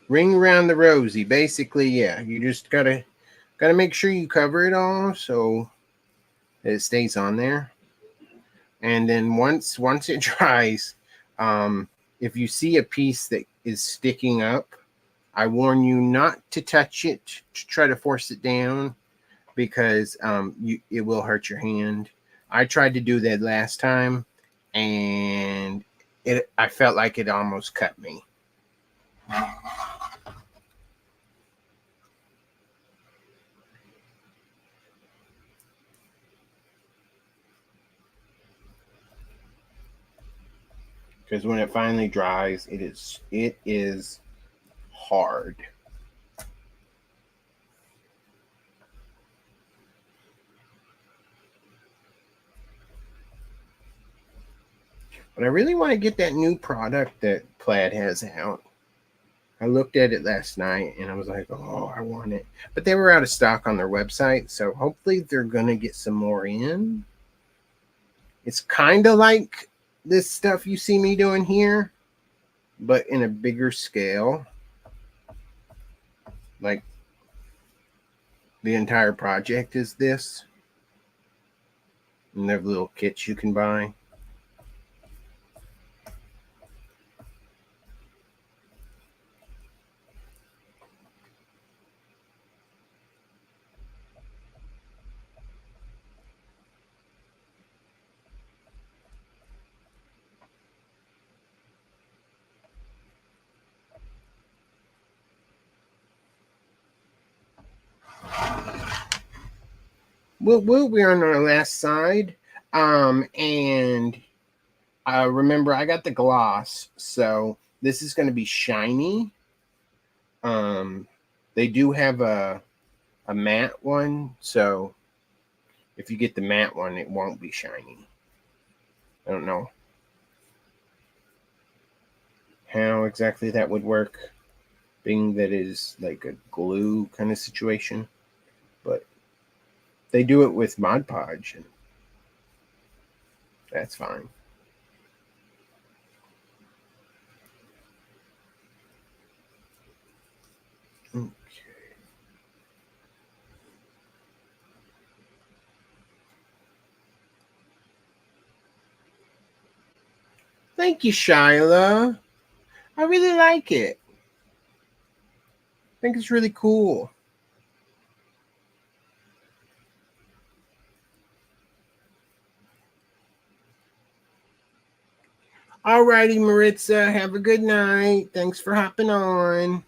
Ring around the rosy. Basically, yeah, you just gotta make sure you cover it all so that it stays on there. And then once it dries, if you see a piece that is sticking up, I warn you not to touch it, to try to force it down, because it will hurt your hand. I tried to do that last time, and I felt like it almost cut me. Because when it finally dries, it is hard. But I really want to get that new product that Plaid has out. I looked at it last night and I was like, oh, I want it. But they were out of stock on their website, so hopefully they're going to get some more in. It's kind of like this stuff you see me doing here, but in a bigger scale. Like the entire project is this. And they have little kits you can buy. We're on our last side. And remember, I got the gloss, so this is going to be shiny. They do have a matte one, so If you get the matte one, it won't be shiny. I don't know how exactly that would work, being that is like a glue kind of situation. But they do it with Mod Podge, and that's fine. Okay. Thank you, Shyla. I really like it. I think it's really cool. Alrighty, Maritza. Have a good night. Thanks for hopping on.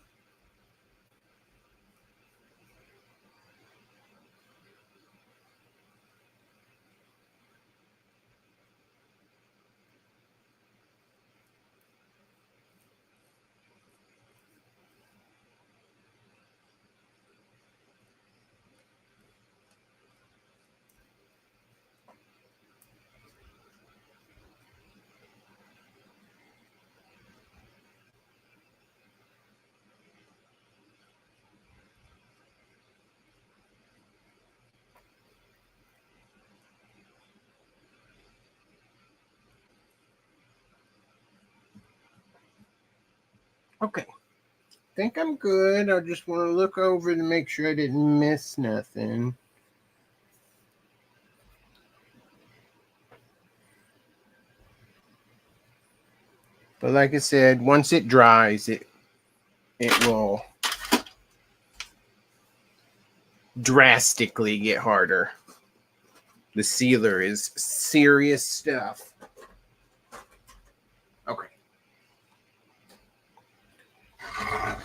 Okay. Think I'm good. I just want to look over to make sure I didn't miss nothing. But like I said, once it dries, it will drastically get harder. The sealer is serious stuff. Okay.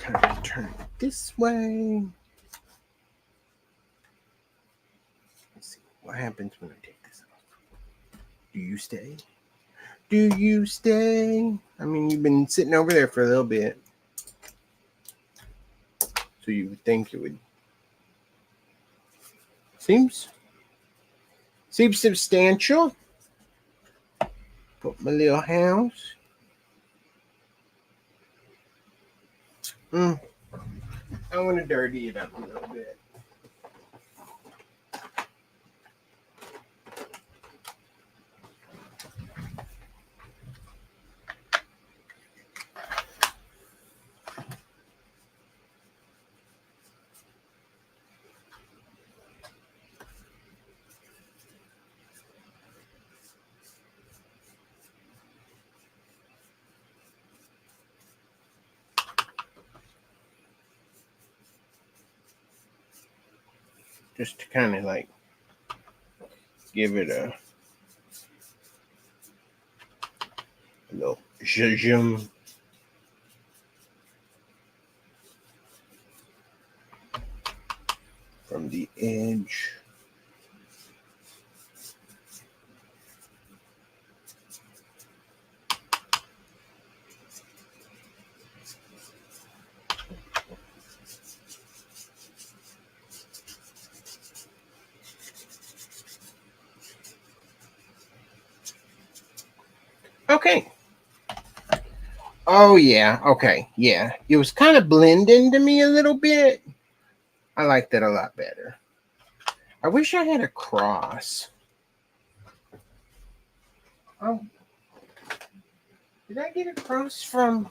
Kind of turn it this way. Let's see what happens when I take this off. Do you stay? Do you stay? I mean, you've been sitting over there for a little bit. So you would think it would. Seems substantial. Put my little house. I want to dirty it up a little bit. Just to kind of like give it a little zhuzh from the edge. Okay. Oh, yeah. Okay. Yeah. It was kind of blending to me a little bit. I like that a lot better. I wish I had a cross. Oh. Did I get a cross from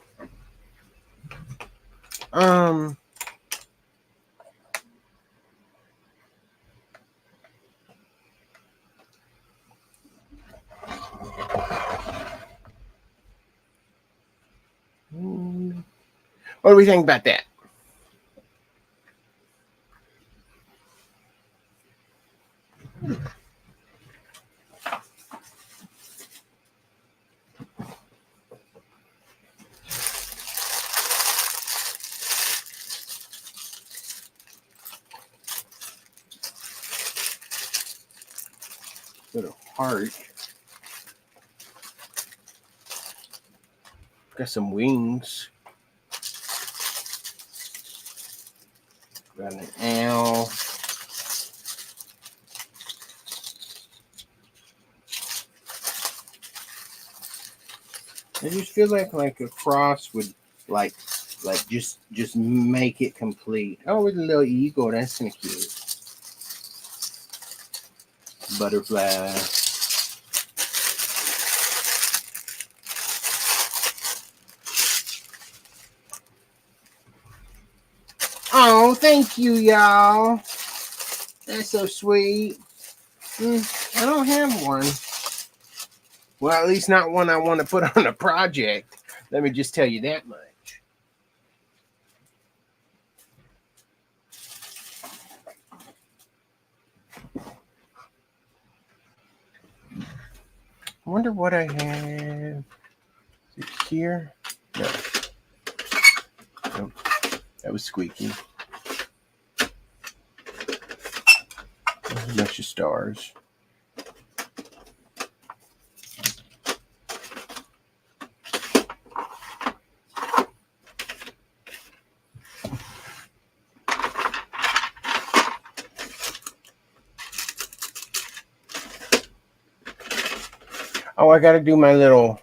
what do we think about that? Little heart. Got some wings. Got an owl. I just feel like a cross would like just make it complete. Oh, with a little eagle, that's kind of cute. Butterfly. Oh, thank you, y'all. That's so sweet. I don't have one. Well, at least not one I want to put on a project. Let me just tell you that much. I wonder what I have. Is it here? No. Nope. That was squeaky. There's a bunch of stars. Oh, I got to do my little...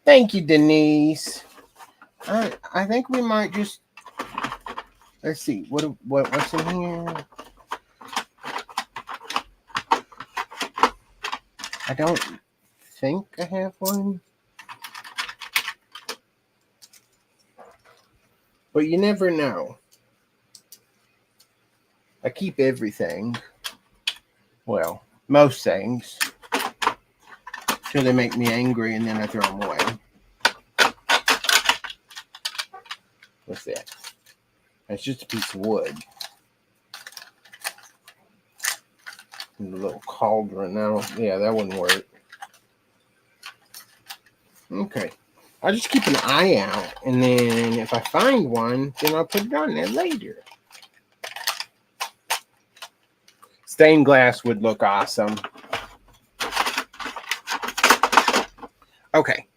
Thank you, Denise. I think we might just... Let's see. What's in here? I don't think I have one. But you never know. I keep everything. Well, most things. Till they make me angry and then I throw them away. What's that? That's just a piece of wood. And a little cauldron now. Yeah, that wouldn't work. Okay. I'll just keep an eye out. And then if I find one, then I'll put it on there later. Stained glass would look awesome. Okay.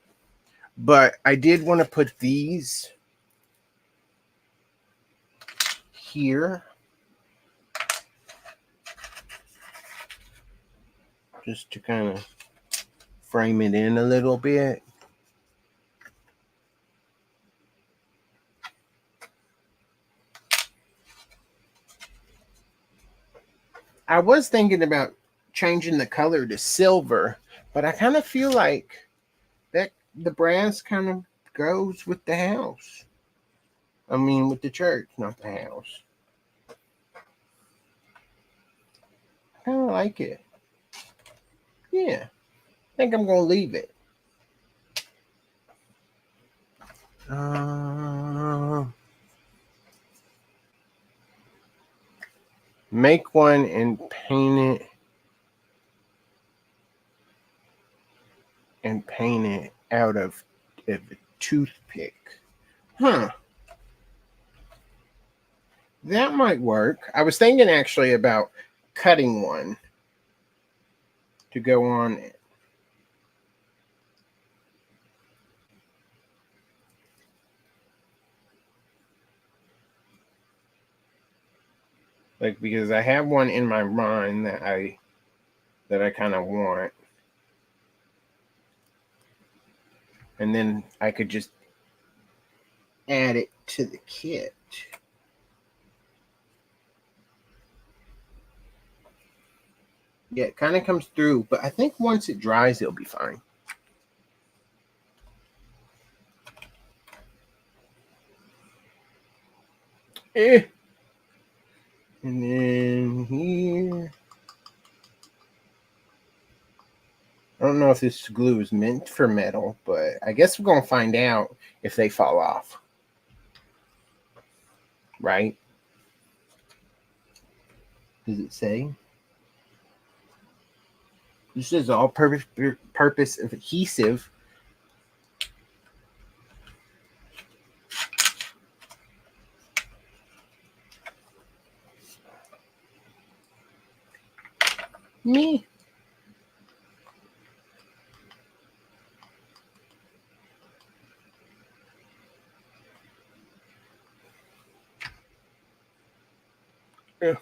But I did want to put these here. Just to kind of frame it in a little bit. I was thinking about changing the color to silver, but I kind of feel like that the brass kind of goes with the house. I mean, with the church, not the house. I kind of like it. Yeah, I think I'm going to leave it. Make one and paint it. And paint it out of a toothpick. Huh. That might work. I was thinking actually about cutting one to go on it. Like, because I have one in my mind that I kind of want. And then I could just add it to the kit. Yeah, it kind of comes through, but I think once it dries, it'll be fine. And then here. I don't know if this glue is meant for metal, but I guess we're going to find out if they fall off. Right? Does it say? This is all-purpose adhesive. Me. Yeah.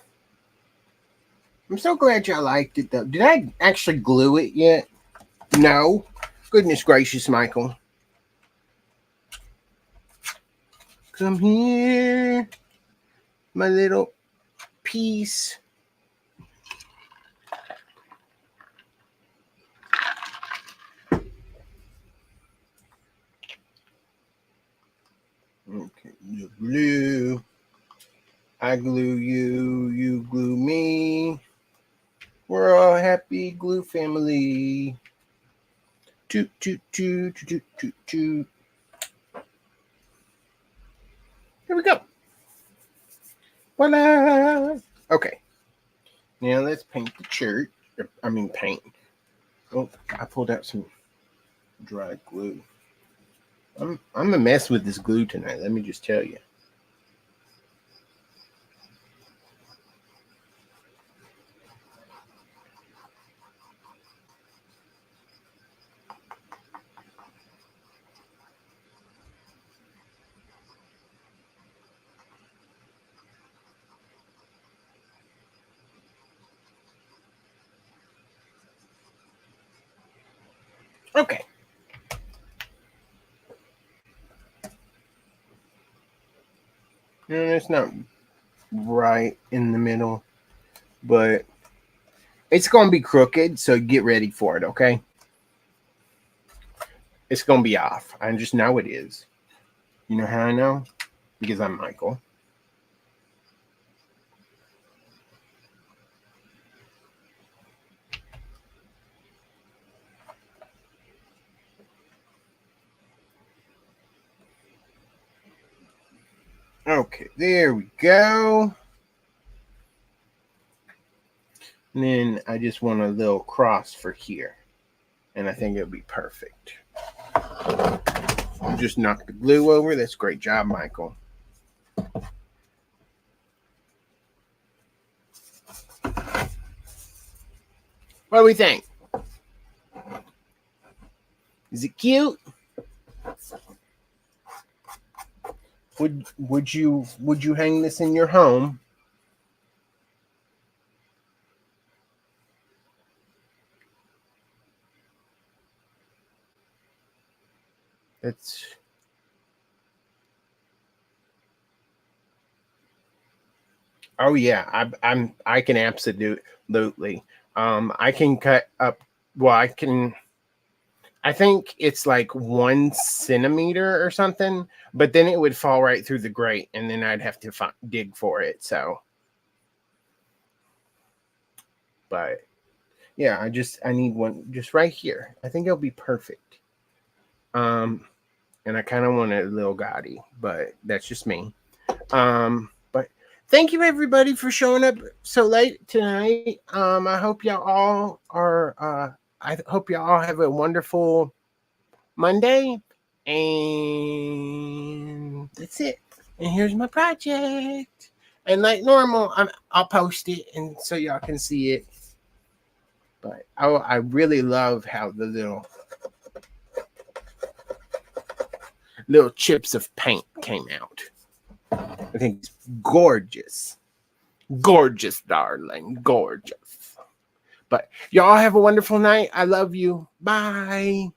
I'm so glad y'all liked it, though. Did I actually glue it yet? No. Goodness gracious, Michael. Come here, my little piece. Okay, you glue. I glue you, you glue me. We're all happy glue family. Toot, toot, toot, toot, toot, toot. Here we go. Voila. Okay. Now let's paint the church. Paint. Oh, I pulled out some dry glue. I'm a mess with this glue tonight. Let me just tell you. Okay. No, it's not right in the middle, but it's going to be crooked, so get ready for it, okay? It's going to be off. I just know it is. You know how I know? Because I'm Michael. Okay, there we go. And then I just want a little cross for here. And I think it'll be perfect. Just knock the glue over. That's a great job, Michael. What do we think? Is it cute? Would you hang this in your home? It's Oh yeah, I can absolutely. I can cut up. Well, I think it's like 1 centimeter or something, but then it would fall right through the grate, and then I'd have to dig for it. So, but yeah, I need one just right here. I think it'll be perfect. And I kind of want it a little gaudy, but that's just me. But thank you everybody for showing up so late tonight. I hope y'all all are. I hope y'all all have a wonderful Monday, and that's it. And here's my project. And like normal, I'll post it, and so y'all can see it. But I really love how the little chips of paint came out. I think it's gorgeous. Gorgeous, darling. Gorgeous. But y'all have a wonderful night. I love you. Bye.